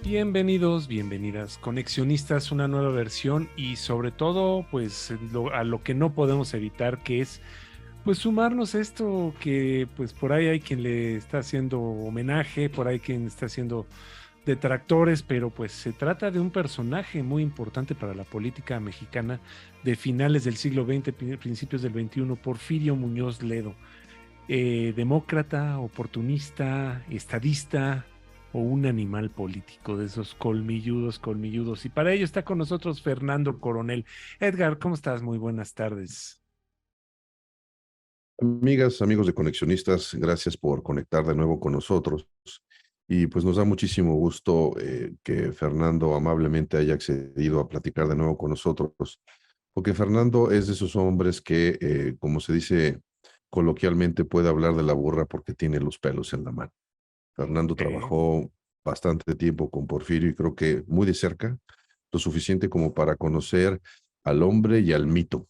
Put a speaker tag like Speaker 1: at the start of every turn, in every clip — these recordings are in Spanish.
Speaker 1: Bienvenidos, bienvenidas, conexionistas, una nueva versión y sobre todo, pues a lo que no podemos evitar, que es pues sumarnos a esto que pues por ahí hay quien le está haciendo homenaje, por ahí quien está haciendo detractores, pero pues se trata de un personaje muy importante para la política mexicana de finales del siglo XX, principios del XXI, Porfirio Muñoz Ledo, demócrata, oportunista, estadista o un animal político de esos colmilludos, colmilludos. Y para ello está con nosotros Fernando Coronel. Edgar, ¿cómo estás? Muy buenas tardes.
Speaker 2: Amigas, amigos de Conexionistas, gracias por conectar de nuevo con nosotros. Y pues nos da muchísimo gusto que Fernando amablemente haya accedido a platicar de nuevo con nosotros, porque Fernando es de esos hombres que, como se dice coloquialmente, puede hablar de la burra porque tiene los pelos en la mano. Fernando
Speaker 1: Ok.
Speaker 2: trabajó bastante tiempo con Porfirio y creo que muy de cerca, lo suficiente como para conocer al hombre y al mito.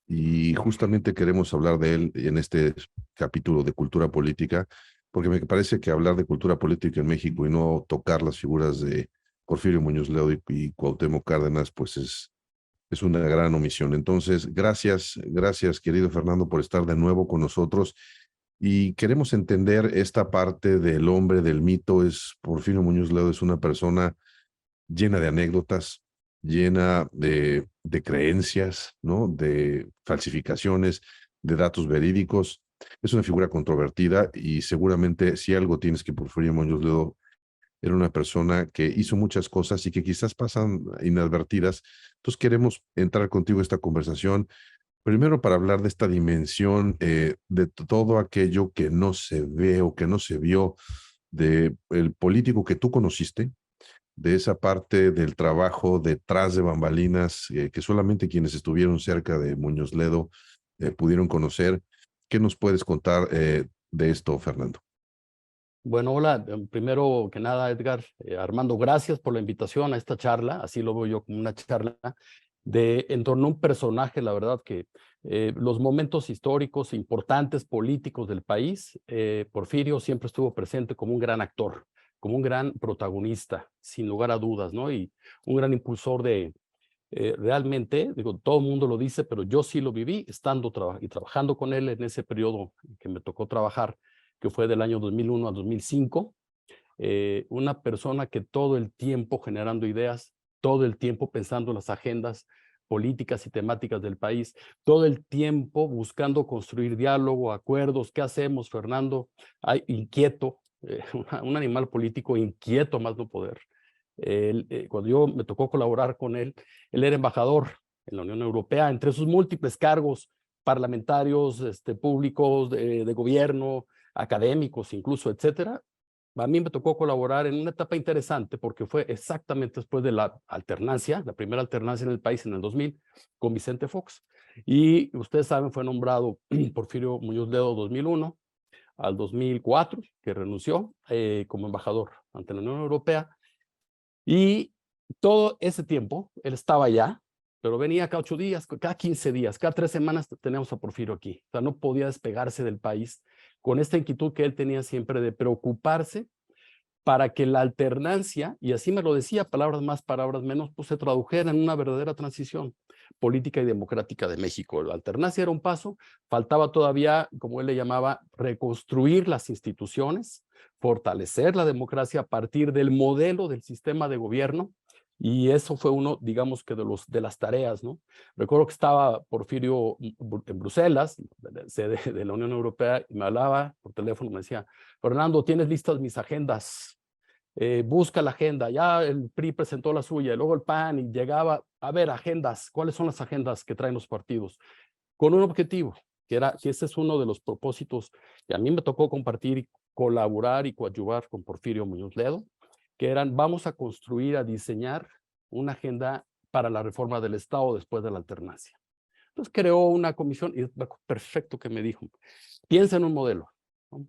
Speaker 2: Y justamente queremos hablar de él en este capítulo de cultura política, porque me parece que hablar de cultura política en México y no tocar las figuras de Porfirio Muñoz Ledo y Cuauhtémoc Cárdenas, pues es una gran omisión. Entonces, gracias, querido Fernando, por estar de nuevo con nosotros. Y queremos entender esta parte del hombre, del mito. Porfirio Muñoz Ledo es una persona llena de anécdotas, llena de creencias, ¿no? De falsificaciones, de datos verídicos. Es una figura controvertida y seguramente si algo tienes que Porfirio Muñoz Ledo era una persona que hizo muchas cosas y que quizás pasan inadvertidas. Entonces queremos entrar contigo a esta conversación, primero para hablar de esta dimensión de todo aquello que no se ve o que no se vio de el político que tú conociste, de esa parte del trabajo detrás de bambalinas que solamente quienes estuvieron cerca de Muñoz Ledo pudieron conocer. ¿Qué nos puedes contar de esto, Fernando?
Speaker 3: Bueno, hola, primero que nada, Edgar, Armando, gracias por la invitación a esta charla, así lo veo yo como una charla en torno a un personaje, la verdad que los momentos históricos importantes, políticos del país, Porfirio siempre estuvo presente como un gran actor, como un gran protagonista, sin lugar a dudas, ¿no? Y un gran impulsor realmente, digo, todo el mundo lo dice, pero yo sí lo viví estando y trabajando con él en ese periodo que me tocó trabajar, que fue del año 2001 a 2005, una persona que todo el tiempo generando ideas, todo el tiempo pensando en las agendas políticas y temáticas del país, todo el tiempo buscando construir diálogo, acuerdos. ¿Qué hacemos, Fernando? Inquieto, un animal político inquieto más no poder. Cuando yo me tocó colaborar con él, él era embajador en la Unión Europea, entre sus múltiples cargos parlamentarios, públicos, de gobierno, académicos incluso, etcétera. A mí me tocó colaborar en una etapa interesante porque fue exactamente después de la alternancia, la primera alternancia en el país en el 2000, con Vicente Fox. Y ustedes saben, fue nombrado Porfirio Muñoz Ledo 2001 al 2004, que renunció como embajador ante la Unión Europea. Y todo ese tiempo, él estaba allá, pero venía cada 8 días, cada 15 días, cada 3 semanas teníamos a Porfirio aquí. O sea, no podía despegarse del país con esta inquietud que él tenía siempre de preocuparse para que la alternancia, y así me lo decía, palabras más, palabras menos, pues se tradujera en una verdadera transición política y democrática de México. La alternancia era un paso, faltaba todavía, como él le llamaba, reconstruir las instituciones, fortalecer la democracia a partir del modelo del sistema de gobierno, y eso fue uno, digamos que de las tareas, ¿no? Recuerdo que estaba Porfirio en Bruselas, sede de la Unión Europea, y me hablaba por teléfono, me decía, Fernando, ¿tienes listas mis agendas? Busca la agenda, ya el PRI presentó la suya, y luego el PAN, y llegaba a ver agendas, ¿cuáles son las agendas que traen los partidos? Con un objetivo, que ese es uno de los propósitos que a mí me tocó compartir, y colaborar y coadyuvar con Porfirio Muñoz Ledo, que eran, vamos a construir, a diseñar una agenda para la reforma del Estado después de la alternancia. Entonces creó una comisión, y es perfecto que me dijo, piensa en un modelo, ¿no?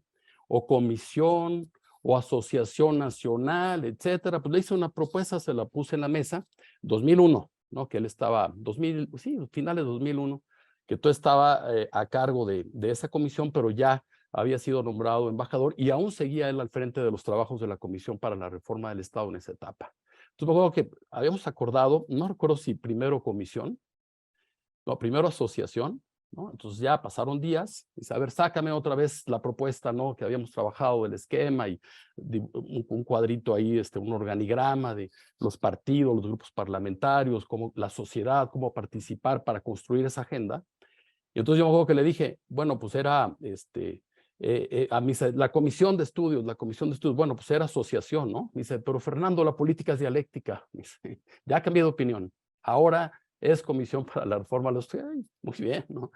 Speaker 3: O comisión, o asociación nacional, etcétera. Pues le hice una propuesta, se la puse en la mesa, 2001, ¿no? Que él estaba, sí, finales de 2001, que tú estaba a cargo de esa comisión, pero ya había sido nombrado embajador y aún seguía él al frente de los trabajos de la Comisión para la Reforma del Estado en esa etapa. Entonces me acuerdo que habíamos acordado, no recuerdo si primero comisión, no, primero asociación, ¿no? Entonces ya pasaron días, y dice, a ver, sácame otra vez la propuesta, ¿no? Que habíamos trabajado, el esquema y un cuadrito ahí, un organigrama de los partidos, los grupos parlamentarios, cómo la sociedad, cómo participar para construir esa agenda. Y entonces yo me acuerdo que le dije, bueno, pues era, la comisión de estudios, bueno, pues era asociación, ¿no? Me dice, pero Fernando, la política es dialéctica. Me dice, ya cambié de opinión. Ahora es comisión para la reforma. Muy bien, ¿no?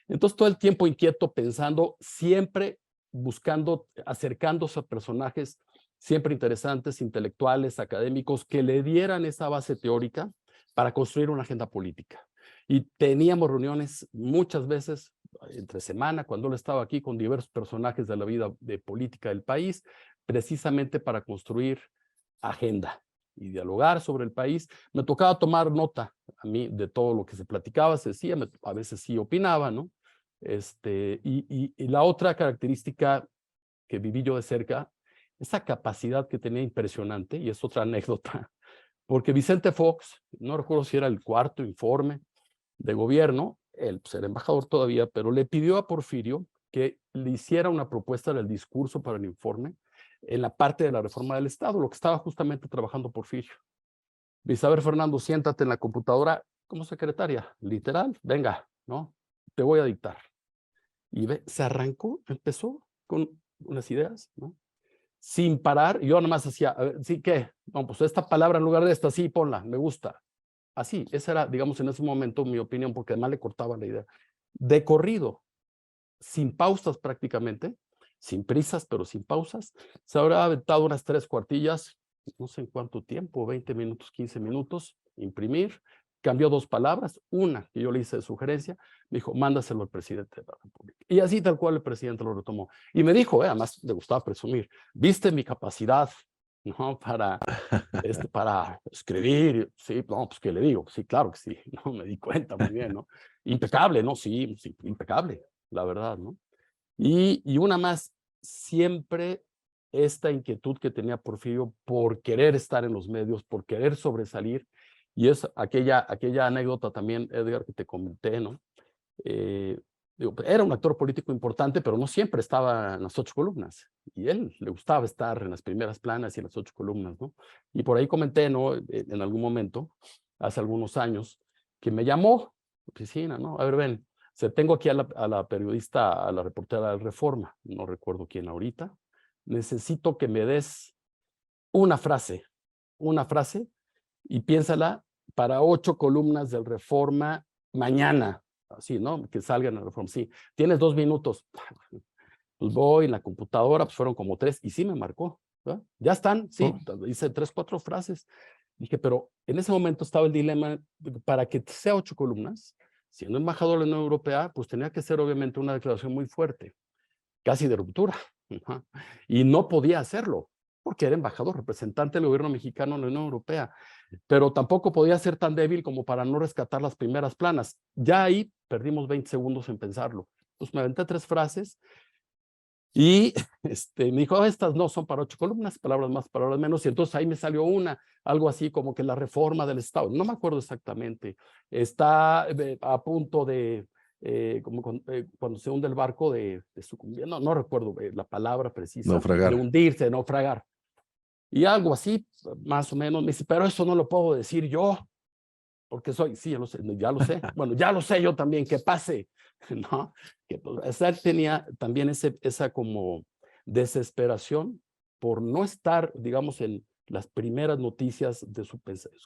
Speaker 3: Entonces todo el tiempo inquieto, pensando, siempre buscando, acercándose a personajes siempre interesantes, intelectuales, académicos, que le dieran esa base teórica para construir una agenda política. Y teníamos reuniones muchas veces entre semana, cuando él estaba aquí, con diversos personajes de la vida de política del país, precisamente para construir agenda y dialogar sobre el país. Me tocaba tomar nota a mí de todo lo que se platicaba, se decía, a veces sí opinaba, ¿no? Y la otra característica que viví yo de cerca, esa capacidad que tenía impresionante, y es otra anécdota, porque Vicente Fox, no recuerdo si era el cuarto informe de gobierno, él pues, era embajador todavía, pero le pidió a Porfirio que le hiciera una propuesta del discurso para el informe en la parte de la reforma del Estado, lo que estaba justamente trabajando Porfirio. Dice, a ver, Fernando, siéntate en la computadora como secretaria, literal, venga, ¿no? Te voy a dictar. Y se arrancó, empezó con unas ideas, ¿no? Sin parar, yo nada más hacía, a ver, ¿sí qué? No, pues esta palabra en lugar de esta, sí, ponla, me gusta. Así, esa era, digamos, en ese momento mi opinión, porque además le cortaba la idea. De corrido, sin pausas prácticamente, sin prisas, pero sin pausas, se habrá aventado unas 3 cuartillas, no sé en cuánto tiempo, 20 minutos, 15 minutos, imprimir, cambió 2 palabras, una que yo le hice de sugerencia, me dijo, mándaselo al presidente de la República. Y así tal cual el presidente lo retomó. Y me dijo, además le gustaba presumir, viste mi capacidad, ¿no? Para escribir, sí, no, pues ¿qué le digo? Sí, claro que sí, no, me di cuenta muy bien, ¿no? Impecable, ¿no? Sí, sí, impecable, la verdad, ¿no? Y una más, siempre esta inquietud que tenía Porfirio por querer estar en los medios, por querer sobresalir, y es aquella anécdota también, Edgar, que te comenté, ¿no? Era un actor político importante, pero no siempre estaba en las 8 columnas. Y él le gustaba estar en las primeras planas y en las 8 columnas, ¿no? Y por ahí comenté, ¿no? En algún momento, hace algunos años, que me llamó a la oficina, ¿no? A ver, ven, tengo aquí a la periodista, a la reportera de Reforma, no recuerdo quién ahorita, necesito que me des una frase, y piénsala para 8 columnas del Reforma mañana. Así, ¿no? Que salgan a la Reforma. Sí, tienes 2 minutos. Pues voy en la computadora, pues fueron como 3 y sí me marcó. ¿Verdad? Ya están, sí, hice 3, 4 frases. Dije, pero en ese momento estaba el dilema para que sea 8 columnas, siendo embajador de la Unión Europea, pues tenía que ser obviamente una declaración muy fuerte, casi de ruptura. Y no podía hacerlo, porque era embajador, representante del gobierno mexicano en la Unión Europea, pero tampoco podía ser tan débil como para no rescatar las primeras planas. Ya ahí perdimos 20 segundos en pensarlo. Entonces me aventé 3 frases y me dijo, estas no son para 8 columnas, palabras más, palabras menos, y entonces ahí me salió algo así como que la reforma del Estado, no me acuerdo exactamente, está a punto de, cuando se hunde el barco de sucumbir, no recuerdo la palabra precisa,
Speaker 2: Naufragar.
Speaker 3: de hundirse, de naufragar. Y algo así, más o menos, me dice, pero eso no lo puedo decir yo, porque sí, ya lo sé, bueno, ya lo sé yo también, que pase, ¿no? Que, pues, él tenía también esa como desesperación por no estar, digamos, en las primeras noticias de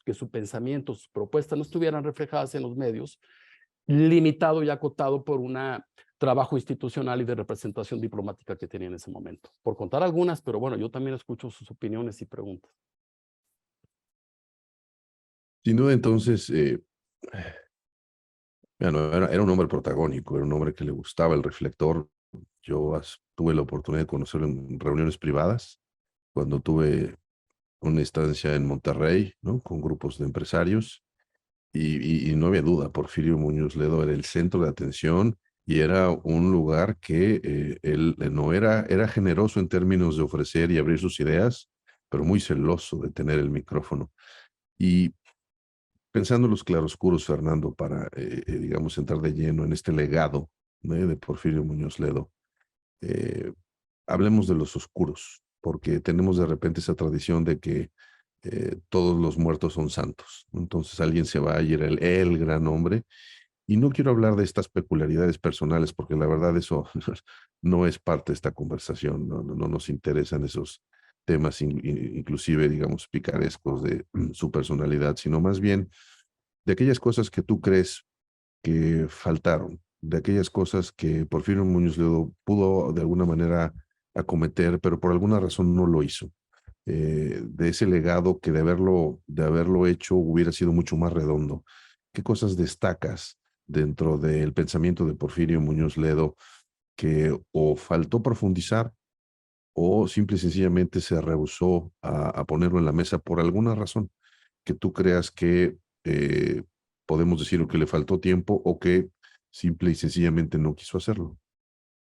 Speaker 3: que su pensamiento, sus propuestas no estuvieran reflejadas en los medios, limitado y acotado por un trabajo institucional y de representación diplomática que tenía en ese momento. Por contar algunas, pero bueno, yo también escucho sus opiniones y preguntas.
Speaker 2: Sin duda, entonces, bueno, era un hombre protagónico, era un hombre que le gustaba el reflector. Yo tuve la oportunidad de conocerlo en reuniones privadas, cuando tuve una estancia en Monterrey, ¿no? Con grupos de empresarios, y no había duda, Porfirio Muñoz Ledo era el centro de atención y era un lugar que él no era generoso en términos de ofrecer y abrir sus ideas, pero muy celoso de tener el micrófono. Y pensando en los claroscuros, Fernando, para, digamos, entrar de lleno en este legado, ¿no?, de Porfirio Muñoz Ledo, eh, hablemos de los oscuros, porque tenemos de repente esa tradición de que todos los muertos son santos. Entonces alguien se va y era el gran hombre. Y no quiero hablar de estas peculiaridades personales, porque la verdad eso no es parte de esta conversación, no nos interesan esos temas, inclusive, digamos, picarescos de su personalidad, sino más bien de aquellas cosas que tú crees que faltaron, de aquellas cosas que Porfirio Muñoz Ledo pudo de alguna manera acometer, pero por alguna razón no lo hizo. De ese legado que de haberlo hecho hubiera sido mucho más redondo. ¿Qué cosas destacas dentro del pensamiento de Porfirio Muñoz Ledo que o faltó profundizar o simple y sencillamente se rehusó a ponerlo en la mesa por alguna razón que tú creas que eh, podemos decir o que le faltó tiempo o que simple y sencillamente no quiso hacerlo?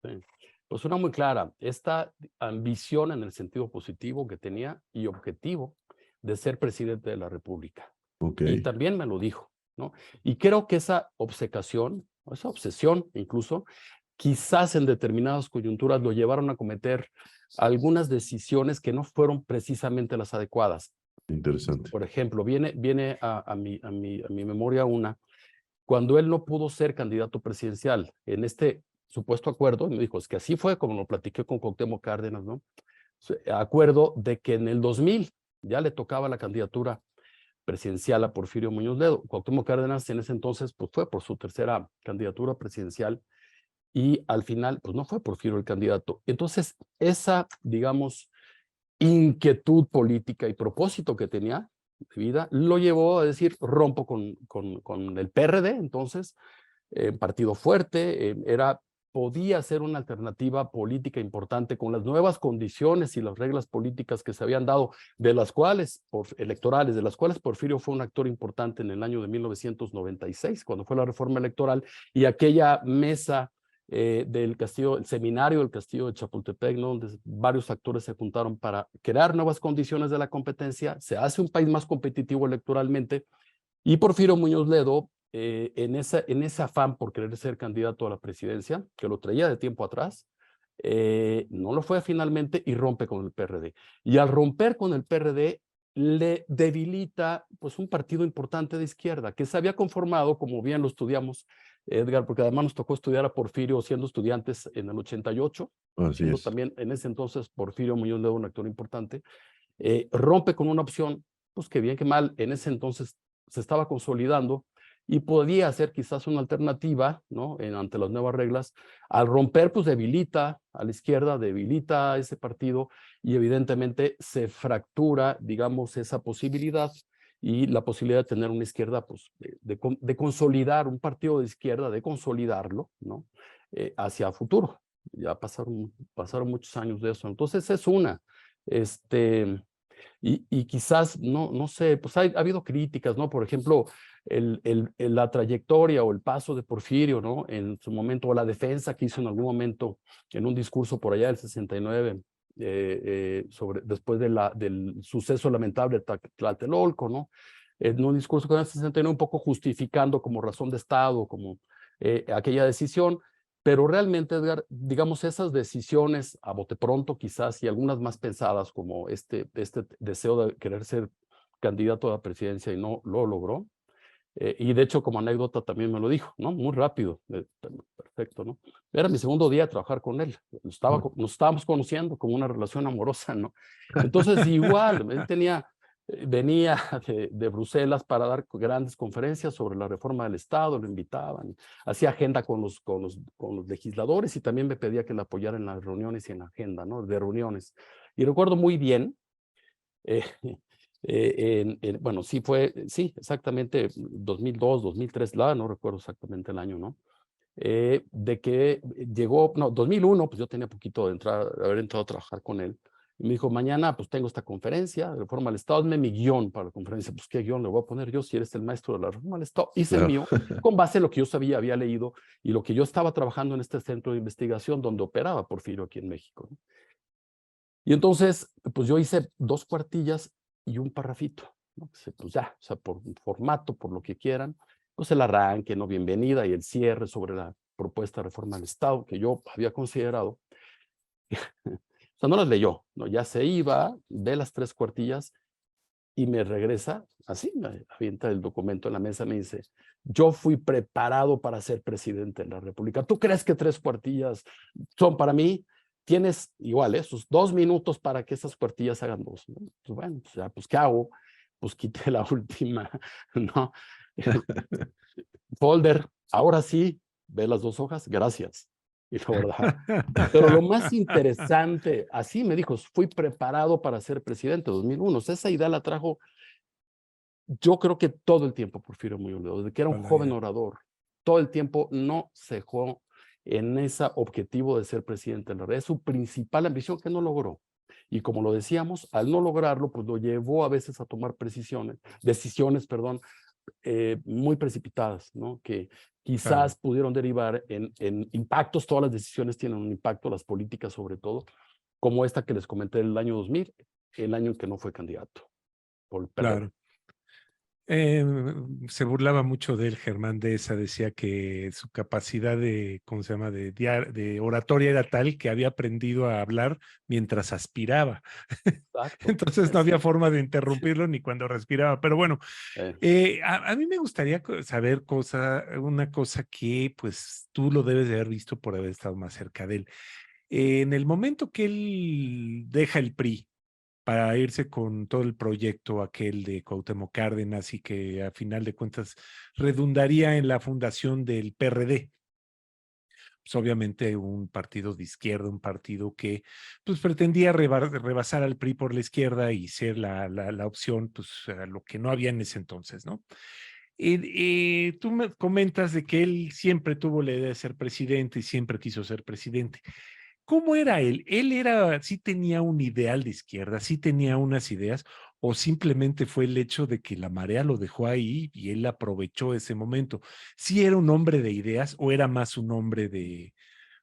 Speaker 3: Sí. Pues una muy clara, esta ambición en el sentido positivo que tenía y objetivo de ser presidente de la República.
Speaker 2: Ok,
Speaker 3: Y también me lo dijo, ¿no? Y creo que esa obcecación, o esa obsesión incluso, quizás en determinadas coyunturas lo llevaron a cometer algunas decisiones que no fueron precisamente las adecuadas.
Speaker 2: interesante.
Speaker 3: Por ejemplo, viene a mi memoria una, cuando él no pudo ser candidato presidencial, en este supuesto acuerdo, me dijo, es que así fue como lo platiqué con Cuauhtémoc Cárdenas, ¿no? Acuerdo de que en el 2000 ya le tocaba la candidatura presidencial a Porfirio Muñoz Ledo. Cuauhtémoc Cárdenas en ese entonces pues fue por su tercera candidatura presidencial y al final pues no fue Porfirio el candidato. Entonces esa, digamos, inquietud política y propósito que tenía de vida lo llevó a decir rompo con el PRD, entonces partido fuerte, podía ser una alternativa política importante con las nuevas condiciones y las reglas políticas que se habían dado, electorales, de las cuales Porfirio fue un actor importante en el año de 1996, cuando fue la reforma electoral, y aquella mesa del castillo, el seminario del castillo de Chapultepec, ¿no?, donde varios actores se juntaron para crear nuevas condiciones de la competencia, se hace un país más competitivo electoralmente, y Porfirio Muñoz Ledo, en ese afán por querer ser candidato a la presidencia, que lo traía de tiempo atrás, no lo fue finalmente y rompe con el PRD. Y al romper con el PRD, le debilita pues un partido importante de izquierda que se había conformado, como bien lo estudiamos, Edgar, porque además nos tocó estudiar a Porfirio siendo estudiantes en el 88,
Speaker 2: Así
Speaker 3: siendo
Speaker 2: es.
Speaker 3: también en ese entonces Porfirio Muñoz Ledo un actor importante, rompe con una opción, pues que bien que mal, en ese entonces se estaba consolidando y podía ser quizás una alternativa, ¿no?, ante las nuevas reglas. Al romper, pues debilita a la izquierda, debilita a ese partido y evidentemente se fractura, digamos, esa posibilidad y la posibilidad de tener una izquierda, pues, de consolidar un partido de izquierda, de consolidarlo, ¿no?, hacia futuro. Ya pasaron muchos años de eso. Entonces es una. Y quizás, no sé, pues ha habido críticas, ¿no? Por ejemplo, la trayectoria o el paso de Porfirio, ¿no?, en su momento, o la defensa que hizo en algún momento en un discurso por allá del 69, después del suceso lamentable de Tlatelolco, ¿no? En un discurso con el 69 un poco justificando como razón de Estado, como aquella decisión. Pero realmente, Edgar, digamos, esas decisiones a bote pronto quizás y algunas más pensadas como este deseo de querer ser candidato a la presidencia y no lo logró. Y de hecho, como anécdota también me lo dijo, ¿no? Muy rápido, perfecto, ¿no? Era mi segundo día de trabajar con él. Nos estábamos conociendo como una relación amorosa, ¿no? Entonces, igual, él venía de Bruselas para dar grandes conferencias sobre la reforma del Estado, lo invitaban, hacía agenda con los legisladores y también me pedía que le apoyara en las reuniones y en la agenda, ¿no?, de reuniones. Y recuerdo muy bien, eh, bueno, sí, exactamente 2002, 2003, no recuerdo exactamente el año, ¿no? De que llegó, no, 2001, pues yo tenía poquito de haber entrado a trabajar con él, Y me dijo, mañana pues tengo esta conferencia de reforma al Estado, hazme mi guión para la conferencia. Pues, ¿qué guión le voy a poner yo si eres el maestro de la reforma al Estado? Hice el
Speaker 2: Claro.
Speaker 3: mío con base en lo que yo sabía, había leído y lo que yo estaba trabajando en este centro de investigación donde operaba Porfirio aquí en México, ¿no? Y entonces, pues yo hice 2 cuartillas y un parrafito, ¿no? Pues ya, o sea, por formato, por lo que quieran, pues el arranque, ¿no? Bienvenida y el cierre sobre la propuesta de reforma al Estado que yo había considerado. O sea, no las leyó, ¿no? Ya se iba, ve las 3 cuartillas y me regresa, así, me avienta el documento en la mesa, me dice, yo fui preparado para ser presidente de la República. ¿Tú crees que 3 cuartillas son para mí? Tienes igual esos 2 minutos para que esas cuartillas hagan 2, ¿no? Pues bueno, pues ya, pues ¿qué hago? Pues quité la última, ¿no? Folder, ahora sí, ve las 2 hojas, gracias. Y la verdad. Pero lo más interesante, así me dijo, fui preparado para ser presidente 2001. O sea, esa idea la trajo, yo creo que todo el tiempo Porfirio Muñoz, desde que era un
Speaker 1: Hola,
Speaker 3: joven
Speaker 1: ya.
Speaker 3: orador, todo el tiempo no cejó en ese objetivo de ser presidente de la red. Es su principal ambición que no logró. Y como lo decíamos, al no lograrlo, pues lo llevó a veces a tomar decisiones, perdón, muy precipitadas, ¿no? Que
Speaker 1: Claro.
Speaker 3: quizás pudieron derivar en impactos. Todas las decisiones tienen un impacto, las políticas sobre todo, como esta que les comenté del año 2000, el año en que no fue candidato por el PRD.
Speaker 1: Claro. Eh, Se burlaba mucho de él, Germán Deza, decía que su capacidad de, ¿cómo se llama?, de oratoria era tal que había aprendido a hablar mientras aspiraba.
Speaker 3: Exacto.
Speaker 1: Entonces no había forma de interrumpirlo ni cuando respiraba. Pero bueno,
Speaker 3: Eh,
Speaker 1: a mí me gustaría saber una cosa que pues tú lo debes de haber visto por haber estado más cerca de él. En el momento que él deja el PRI, para irse con todo el proyecto aquel de Cuauhtémoc Cárdenas y que a final de cuentas redundaría en la fundación del PRD. Pues obviamente un partido de izquierda, un partido que pues pretendía rebasar al PRI por la izquierda y ser la opción, pues lo que no había en ese entonces, ¿no? Tú me comentas de que él siempre tuvo la idea de ser presidente y siempre quiso ser presidente. ¿Cómo era él? ¿Él era, sí tenía un ideal de izquierda, sí tenía unas ideas, o simplemente fue el hecho de que la marea lo dejó ahí y él aprovechó ese momento? ¿Sí era un hombre de ideas o era más un hombre de,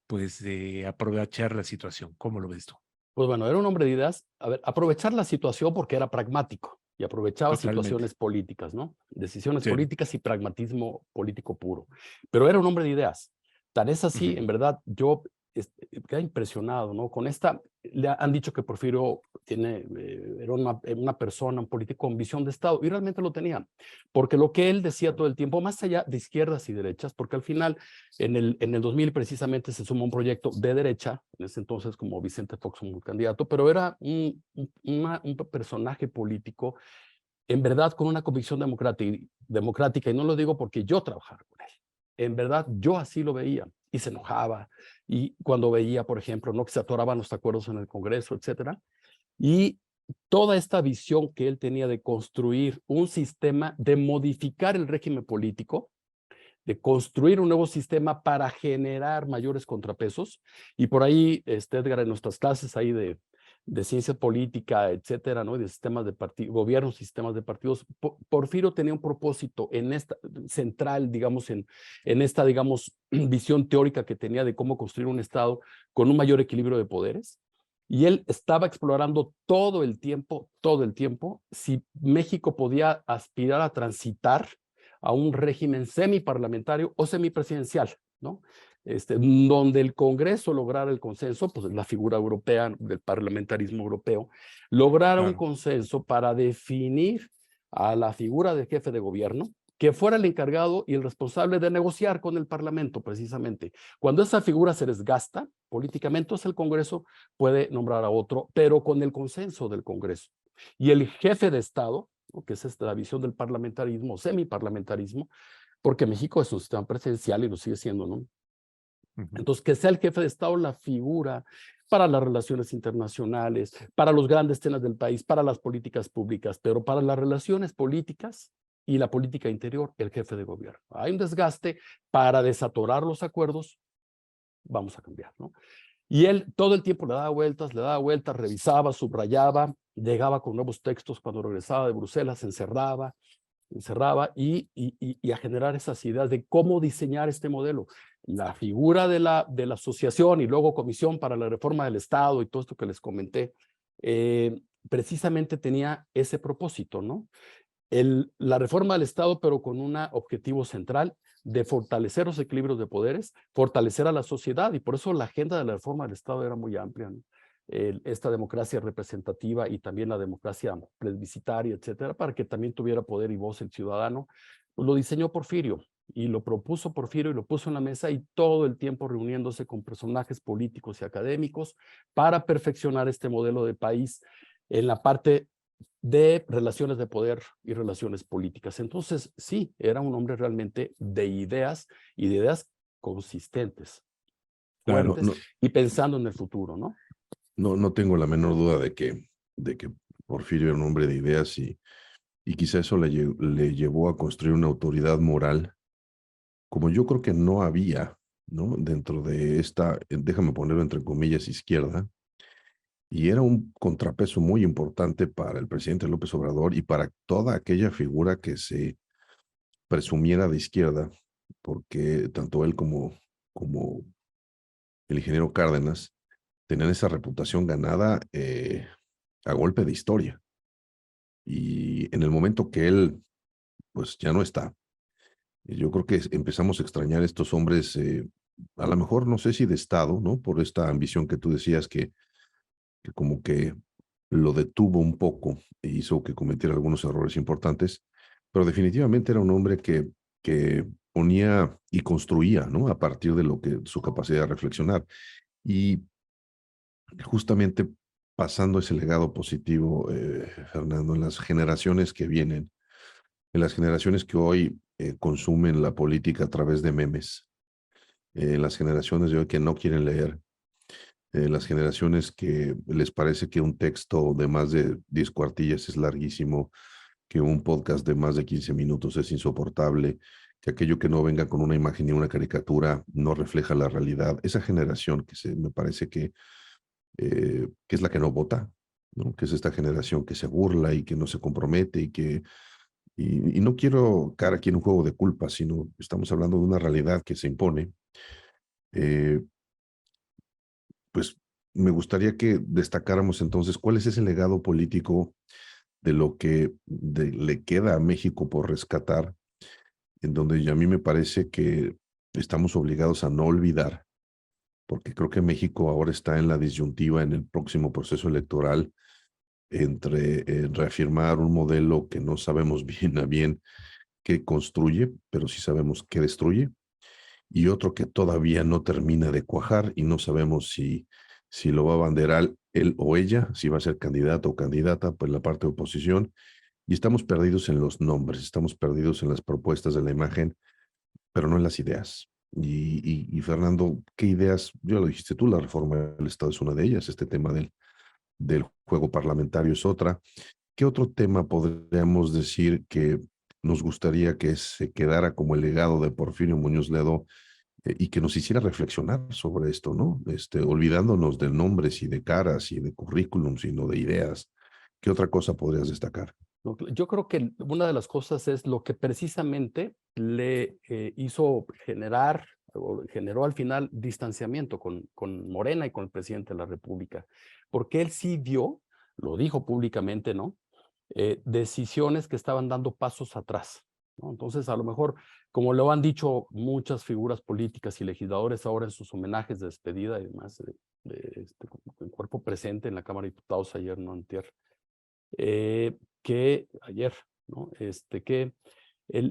Speaker 1: pues, de aprovechar la situación? ¿Cómo lo ves tú?
Speaker 3: pues bueno, era un hombre de ideas. A ver, aprovechar la situación porque era pragmático y aprovechaba
Speaker 1: Totalmente.
Speaker 3: situaciones políticas, ¿no? Decisiones
Speaker 1: Sí.
Speaker 3: políticas y pragmatismo político puro. Pero era un hombre de ideas. Tan es así,
Speaker 1: Ujú.
Speaker 3: en verdad, yo quedé impresionado, ¿no? Con esta, han dicho que Porfirio era una persona, un político con visión de Estado, y realmente lo tenía, porque lo que él decía todo el tiempo, más allá de izquierdas y derechas, porque al final, en el 2000 precisamente se sumó un proyecto de derecha, en ese entonces como Vicente Fox como candidato, pero era un personaje político, en verdad, con una convicción democrática, y no lo digo porque yo trabajaba con él. En verdad, yo así lo veía y se enojaba. Y cuando veía, por ejemplo, ¿no?, que se atoraban los acuerdos en el Congreso, etcétera. Y toda esta visión que él tenía de construir un sistema, de modificar el régimen político, de construir un nuevo sistema para generar mayores contrapesos. Y por ahí, Edgar, en nuestras clases ahí de ciencia política, etcétera, ¿no? Y de sistemas de gobiernos, sistemas de partidos, Porfirio tenía un propósito en esta central, digamos, en esta, digamos, visión teórica que tenía de cómo construir un Estado con un mayor equilibrio de poderes. Y él estaba explorando todo el tiempo, si México podía aspirar a transitar a un régimen semiparlamentario o semipresidencial, ¿no? Donde el Congreso lograra el consenso, pues la figura europea del parlamentarismo europeo, lograra un
Speaker 1: Claro,
Speaker 3: consenso para definir a la figura del jefe de gobierno, que fuera el encargado y el responsable de negociar con el Parlamento, precisamente. Cuando esa figura se desgasta políticamente, entonces el Congreso puede nombrar a otro, pero con el consenso del Congreso. Y el jefe de Estado, ¿no?, que es la visión del parlamentarismo, semiparlamentarismo, porque México es un sistema presidencial y lo sigue siendo, ¿no?
Speaker 1: ujú,
Speaker 3: Entonces, que sea el jefe de Estado la figura para las relaciones internacionales, para los grandes temas del país, para las políticas públicas, pero para las relaciones políticas y la política interior, el jefe de gobierno. Hay un desgaste para desatorar los acuerdos, vamos a cambiar, ¿no? Y él todo el tiempo le daba vueltas, revisaba, subrayaba, llegaba con nuevos textos cuando regresaba de Bruselas, se encerraba y a generar esas ideas de cómo diseñar este modelo. La figura de la asociación y luego Comisión para la Reforma del Estado y todo esto que les comenté, precisamente tenía ese propósito, ¿no? La reforma del Estado, pero con un objetivo central de fortalecer los equilibrios de poderes, fortalecer a la sociedad, y por eso la agenda de la reforma del Estado era muy amplia, ¿no? Esta democracia representativa y también la democracia plebiscitaria, etcétera, para que también tuviera poder y voz el ciudadano. Pues lo diseñó Porfirio y lo propuso Porfirio y lo puso en la mesa, y todo el tiempo reuniéndose con personajes políticos y académicos para perfeccionar este modelo de país en la parte de relaciones de poder y relaciones políticas. Entonces, sí, era un hombre realmente de ideas y de ideas consistentes,
Speaker 2: Claro,
Speaker 3: fuertes
Speaker 2: no,
Speaker 3: y pensando en el futuro, ¿no?
Speaker 2: no tengo la menor duda de que Porfirio era un hombre de ideas y quizá eso le llevó a construir una autoridad moral, como yo creo que no había, ¿no? Dentro de esta, déjame ponerlo entre comillas, izquierda, y era un contrapeso muy importante para el presidente López Obrador y para toda aquella figura que se presumiera de izquierda, porque tanto él como el ingeniero Cárdenas tenían esa reputación ganada a golpe de historia. Y en el momento que él, pues ya no está, yo creo que empezamos a extrañar estos hombres, a lo mejor no sé si de Estado, ¿no? Por esta ambición que tú decías que como que lo detuvo un poco e hizo que cometiera algunos errores importantes, pero definitivamente era un hombre que ponía y construía, ¿no? A partir de lo que su capacidad de reflexionar. Y justamente pasando ese legado positivo, Fernando, en las generaciones que vienen, en las generaciones que hoy consumen la política a través de memes, en las generaciones de hoy que no quieren leer, las generaciones que les parece que un texto de más de 10 cuartillas es larguísimo, que un podcast de más de 15 minutos es insoportable, que aquello que no venga con una imagen ni una caricatura no refleja la realidad. Esa generación me parece que es la que no vota, ¿no? Que es esta generación que se burla y que no se compromete y no quiero caer aquí en un juego de culpa, sino estamos hablando de una realidad que se impone. Eh, pues me gustaría que destacáramos entonces cuál es ese legado político de lo que le queda a México por rescatar, en donde a mí me parece que estamos obligados a no olvidar, porque creo que México ahora está en la disyuntiva en el próximo proceso electoral entre reafirmar un modelo que no sabemos bien a bien qué construye, pero sí sabemos qué destruye, y otro que todavía no termina de cuajar y no sabemos si lo va a abanderar él o ella, si va a ser candidato o candidata, pues la parte de oposición, y estamos perdidos en los nombres, estamos perdidos en las propuestas de la imagen, pero no en las ideas. Y Fernando, ¿qué ideas? Ya lo dijiste tú, la reforma del Estado es una de ellas, este tema del juego parlamentario es otra. ¿Qué otro tema podríamos decir que nos gustaría que se quedara como el legado de Porfirio Muñoz Ledo y que nos hiciera reflexionar sobre esto, ¿no? Olvidándonos de nombres y de caras y de currículum, sino de ideas. ¿Qué otra cosa podrías destacar?
Speaker 3: Yo creo que una de las cosas es lo que precisamente le hizo generar o generó al final distanciamiento con Morena y con el presidente de la República, porque él sí vio, lo dijo públicamente, ¿no? Decisiones que estaban dando pasos atrás, ¿no? Entonces, a lo mejor, como lo han dicho muchas figuras políticas y legisladores ahora en sus homenajes de despedida y demás, en cuerpo presente en la Cámara de Diputados ayer, no antier, que ayer, ¿no? Que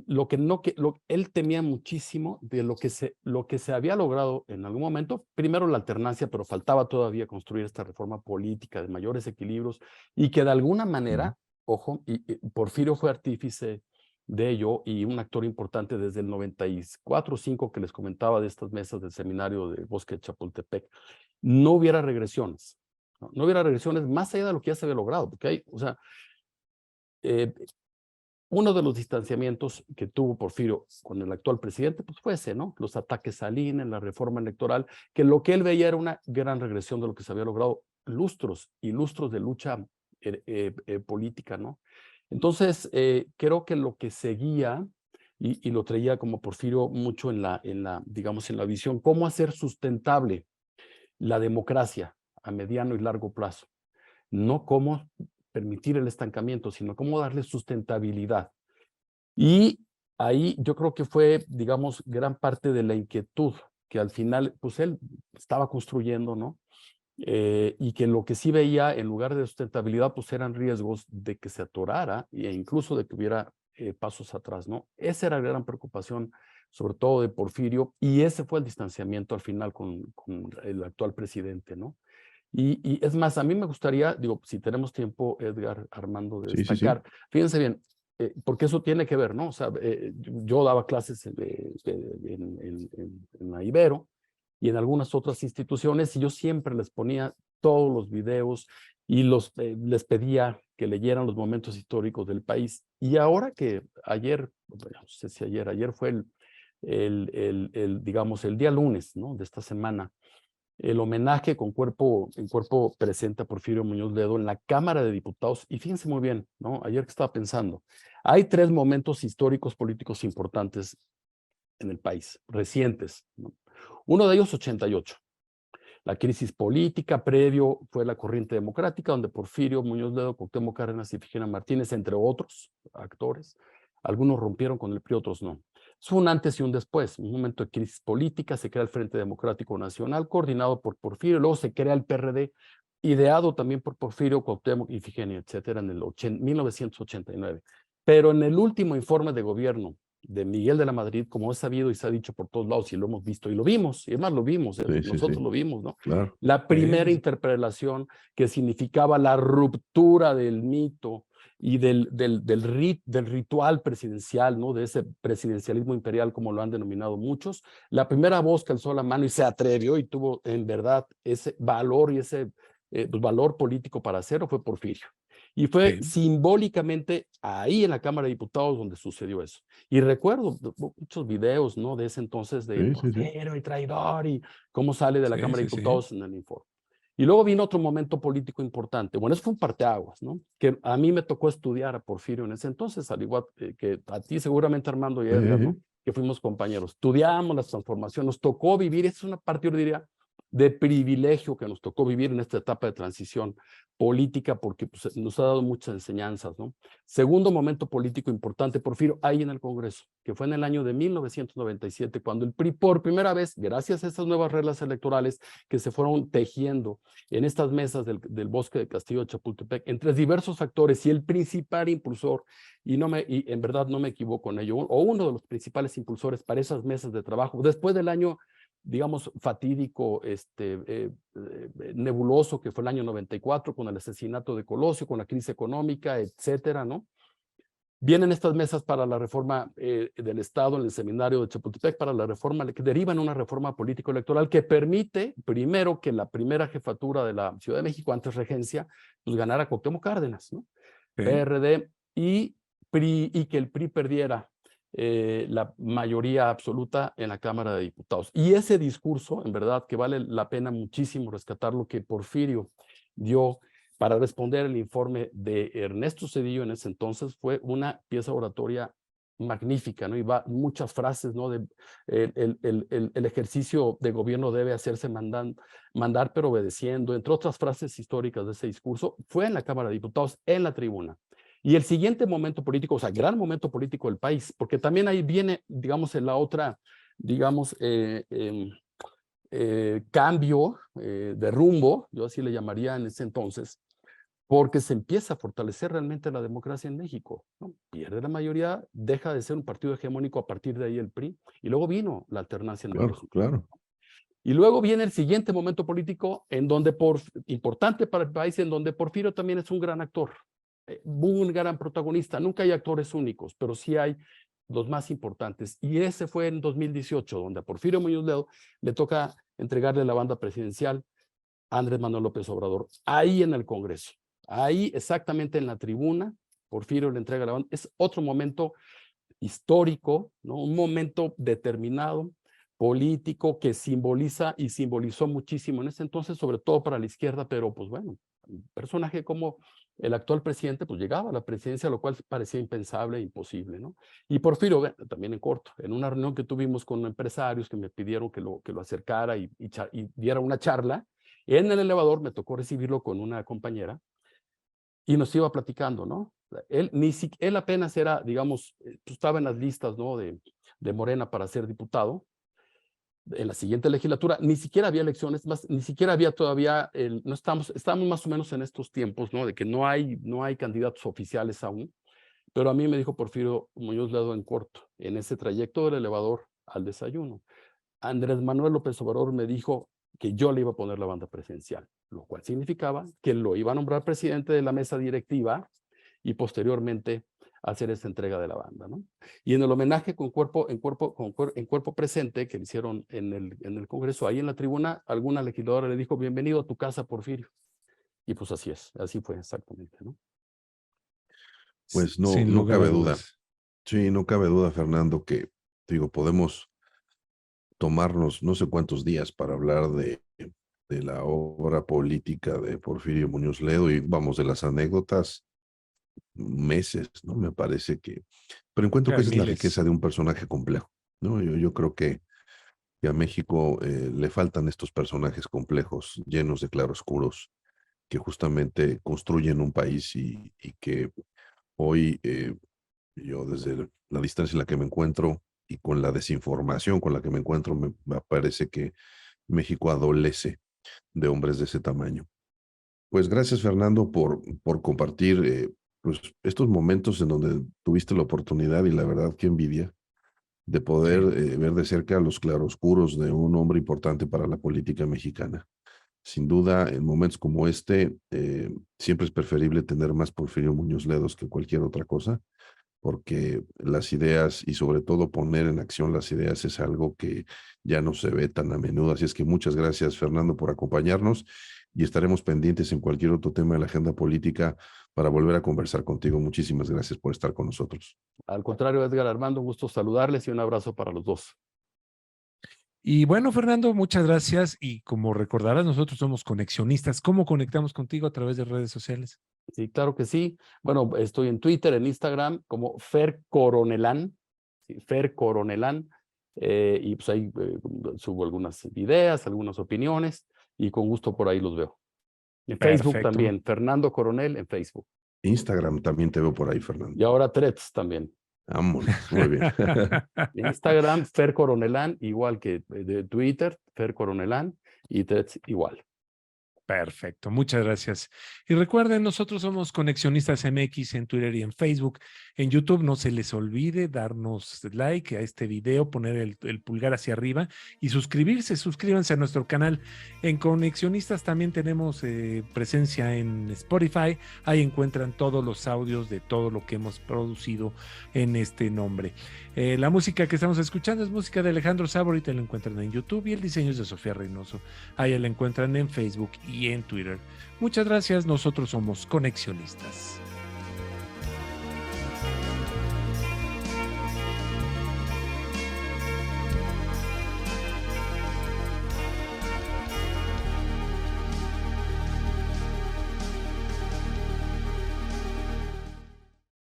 Speaker 3: lo que no, él temía muchísimo de lo que se había logrado en algún momento, primero la alternancia, pero faltaba todavía construir esta reforma política de mayores equilibrios y que de alguna manera, ojo, y Porfirio fue artífice de ello y un actor importante desde el 94 o 5 que les comentaba de estas mesas del seminario de Bosque de Chapultepec, no hubiera regresiones. No hubiera regresiones más allá de lo que ya se había logrado, porque hay, o sea, uno de los distanciamientos que tuvo Porfirio con el actual presidente, pues fue ese, ¿no? Los ataques al INE, la reforma electoral, que lo que él veía era una gran regresión de lo que se había logrado, lustros y lustros de lucha política, ¿no? Entonces, creo que lo que seguía, y lo traía como Porfirio mucho digamos, en la visión, cómo hacer sustentable la democracia a mediano y largo plazo. No cómo permitir el estancamiento, sino cómo darle sustentabilidad. Y ahí yo creo que fue, digamos, gran parte de la inquietud que al final, pues él estaba construyendo, ¿no? Y que lo que sí veía en lugar de sustentabilidad, pues eran riesgos de que se atorara e incluso de que hubiera pasos atrás, ¿no? Esa era la gran preocupación, sobre todo de Porfirio, y ese fue el distanciamiento al final con el actual presidente, ¿no? Y es más, a mí me gustaría, digo, si tenemos tiempo, Edgar, Armando, de
Speaker 2: Sí, sí, sí.
Speaker 3: destacar, fíjense bien, porque eso tiene que ver, ¿no? O sea, yo daba clases en la Ibero y en algunas otras instituciones y yo siempre les ponía todos los videos y les pedía que leyeran los momentos históricos del país. Y ahora que ayer, bueno, no sé si ayer fue digamos, el día lunes, ¿no? De esta semana, el homenaje en cuerpo presente a Porfirio Muñoz Ledo en la Cámara de Diputados. Y fíjense muy bien, ¿no? Ayer que estaba pensando, hay 3 momentos históricos políticos importantes en el país, recientes, ¿no? Uno de ellos, 88. La crisis política previo fue la corriente democrática, donde Porfirio Muñoz Ledo, Cuauhtémoc Cárdenas y Ifigenia Martínez, entre otros actores, algunos rompieron con el PRI, otros no. Es un antes y un después, un momento de crisis política, se crea el Frente Democrático Nacional, coordinado por Porfirio, luego se crea el PRD, ideado también por Porfirio, Cuauhtémoc, Ifigenia, etcétera, en el 1989. Pero en el último informe de gobierno de Miguel de la Madrid, como es sabido y se ha dicho por todos lados y lo hemos visto y lo vimos, y además lo vimos,
Speaker 2: Sí, sí,
Speaker 3: nosotros
Speaker 2: sí.
Speaker 3: lo vimos, ¿no?
Speaker 2: Claro.
Speaker 3: La primera interpelación que significaba la ruptura del mito y del ritual presidencial, ¿no? De ese presidencialismo imperial, como lo han denominado muchos. La primera voz que alzó la mano y se atrevió y tuvo en verdad ese valor y ese valor político para hacerlo fue Porfirio. Y fue simbólicamente ahí en la Cámara de Diputados donde sucedió eso. Y recuerdo muchos videos, ¿no? De ese entonces del
Speaker 2: Sí, sí, sí.
Speaker 3: portero y traidor y cómo sale de la
Speaker 1: Sí,
Speaker 3: Cámara de
Speaker 1: sí, sí.
Speaker 3: Diputados en el informe. Y luego vino otro momento político importante. Bueno, eso fue un parteaguas, ¿no? Que a mí me tocó estudiar a Porfirio en ese entonces, al igual que a ti seguramente, Armando y Edgar, ¿no? Que fuimos compañeros. Estudiamos las transformaciones, nos tocó vivir, esa es una parte, yo diría, de privilegio que nos tocó vivir en esta etapa de transición política, porque pues, nos ha dado muchas enseñanzas, ¿no? Segundo momento político importante, Porfirio, ahí en el Congreso, que fue en el año de 1997, cuando el PRI por primera vez, gracias a estas nuevas reglas electorales que se fueron tejiendo en estas mesas del bosque de Castillo de Chapultepec, entre diversos factores, y el principal impulsor, y en verdad no me equivoco en ello, o uno de los principales impulsores para esas mesas de trabajo, después del año, digamos, fatídico, nebuloso, que fue el año 94, con el asesinato de Colosio, con la crisis económica, etcétera, ¿no? Vienen estas mesas para la reforma del Estado en el seminario de Chapultepec, para la reforma, que deriva en una reforma político-electoral que permite, primero, que la primera jefatura de la Ciudad de México, antes regencia, pues ganara Cuauhtémoc Cárdenas, ¿no?
Speaker 1: Sí.
Speaker 3: PRD y PRI, y que el PRI perdiera la mayoría absoluta en la Cámara de Diputados. Y ese discurso, en verdad, que vale la pena muchísimo rescatar lo que Porfirio dio para responder el informe de Ernesto Zedillo en ese entonces, fue una pieza oratoria magnífica, ¿no? Y va muchas frases, ¿no? El ejercicio de gobierno debe hacerse mandar pero obedeciendo, entre otras frases históricas de ese discurso, fue en la Cámara de Diputados, en la tribuna. Y el siguiente momento político, o sea, gran momento político del país, porque también ahí viene, digamos, en la otra, digamos, cambio de rumbo, yo así le llamaría en ese entonces, porque se empieza a fortalecer realmente la democracia en México, ¿no? Pierde la mayoría, deja de ser un partido hegemónico a partir de ahí el PRI, y luego vino la alternancia en
Speaker 2: Claro,
Speaker 3: México.
Speaker 2: claro.
Speaker 3: Y luego viene el siguiente momento político, en donde importante para el país, en donde Porfirio también es un gran actor, un gran protagonista. Nunca hay actores únicos, pero sí hay los más importantes. Y ese fue en 2018, donde a Porfirio Muñoz Ledo le toca entregarle la banda presidencial a Andrés Manuel López Obrador, ahí en el Congreso, ahí exactamente en la tribuna, Porfirio le entrega la banda. Es otro momento histórico, ¿no? Un momento determinado, político, que simboliza y simbolizó muchísimo en ese entonces, sobre todo para la izquierda, pero pues bueno, un personaje como el actual presidente, pues llegaba a la presidencia, lo cual parecía impensable, imposible, ¿no? Y Porfirio, bueno, también en corto, en una reunión que tuvimos con empresarios que me pidieron que lo acercara y diera una charla, en el elevador me tocó recibirlo con una compañera y nos iba platicando, ¿no? Él apenas era, digamos, pues, estaba en las listas, ¿no? de Morena para ser diputado. En la siguiente legislatura ni siquiera había elecciones, más, ni siquiera había todavía, no estamos más o menos en estos tiempos, ¿no? De que no hay candidatos oficiales aún, pero a mí me dijo Porfirio Muñoz Ledo en corto, en ese trayecto del elevador al desayuno. Andrés Manuel López Obrador me dijo que yo le iba a poner la banda presidencial, lo cual significaba que lo iba a nombrar presidente de la mesa directiva y posteriormente hacer esta entrega de la banda, ¿no? Y en el homenaje en cuerpo presente que le hicieron en el Congreso, ahí en la tribuna, alguna legisladora le dijo, bienvenido a tu casa, Porfirio. Y pues así es, así fue exactamente, ¿no?
Speaker 2: Pues
Speaker 1: Sin
Speaker 2: no
Speaker 1: lugar a
Speaker 2: cabe duda.
Speaker 1: dudas.
Speaker 2: Sí, no cabe duda, Fernando, que digo, podemos tomarnos no sé cuántos días para hablar de la obra política de Porfirio Muñoz Ledo y vamos, de las anécdotas, meses, ¿no? Me parece que, pero encuentro que esa es la
Speaker 1: Miles.
Speaker 2: riqueza de un personaje complejo, ¿no? Yo creo que a México le faltan estos personajes complejos, llenos de claroscuros, que justamente construyen un país y que hoy yo desde la distancia en la que me encuentro y con la desinformación con la que me encuentro, me parece que México adolece de hombres de ese tamaño. Pues gracias, Fernando, por compartir pues, estos momentos en donde tuviste la oportunidad y la verdad que envidia de poder
Speaker 1: Sí.
Speaker 2: ver de cerca los claroscuros de un hombre importante para la política mexicana. Sin duda, en momentos como este, siempre es preferible tener más Porfirio Muñoz Ledos que cualquier otra cosa, porque las ideas y sobre todo poner en acción las ideas es algo que ya no se ve tan a menudo. Así es que muchas gracias, Fernando, por acompañarnos y estaremos pendientes en cualquier otro tema de la agenda política para volver a conversar contigo. Muchísimas gracias por estar con nosotros.
Speaker 3: Al contrario, Edgar, Armando, un gusto saludarles y un abrazo para los dos.
Speaker 1: Y bueno, Fernando, muchas gracias. Y como recordarás, nosotros somos conexionistas. ¿Cómo conectamos contigo a través de redes sociales?
Speaker 3: Sí, claro que sí. Bueno, estoy en Twitter, en Instagram, como Fer Coronelán, ¿sí? Fer Coronelán, y pues ahí subo algunas ideas, algunas opiniones, y con gusto por ahí los veo. En Facebook
Speaker 1: Perfecto.
Speaker 3: también, Fernando Coronel en Facebook.
Speaker 2: Instagram también te veo por ahí, Fernando.
Speaker 3: Y ahora Threads también.
Speaker 2: Vámonos, muy bien.
Speaker 3: Instagram, Fer Coronelán, igual que de Twitter, Fer Coronelán, y Threads igual.
Speaker 1: Perfecto, muchas gracias. Y recuerden, nosotros somos Conexionistas MX en Twitter y en Facebook. En YouTube no se les olvide darnos like a este video, poner el pulgar hacia arriba y suscríbanse a nuestro canal. En Conexionistas también tenemos presencia en Spotify. Ahí encuentran todos los audios de todo lo que hemos producido en este nombre. La música que estamos escuchando es música de Alejandro Sábor y te lo encuentran en YouTube, y el diseño es de Sofía Reynoso. Ahí la encuentran en Facebook y en Twitter. Muchas gracias, nosotros somos Conexionistas.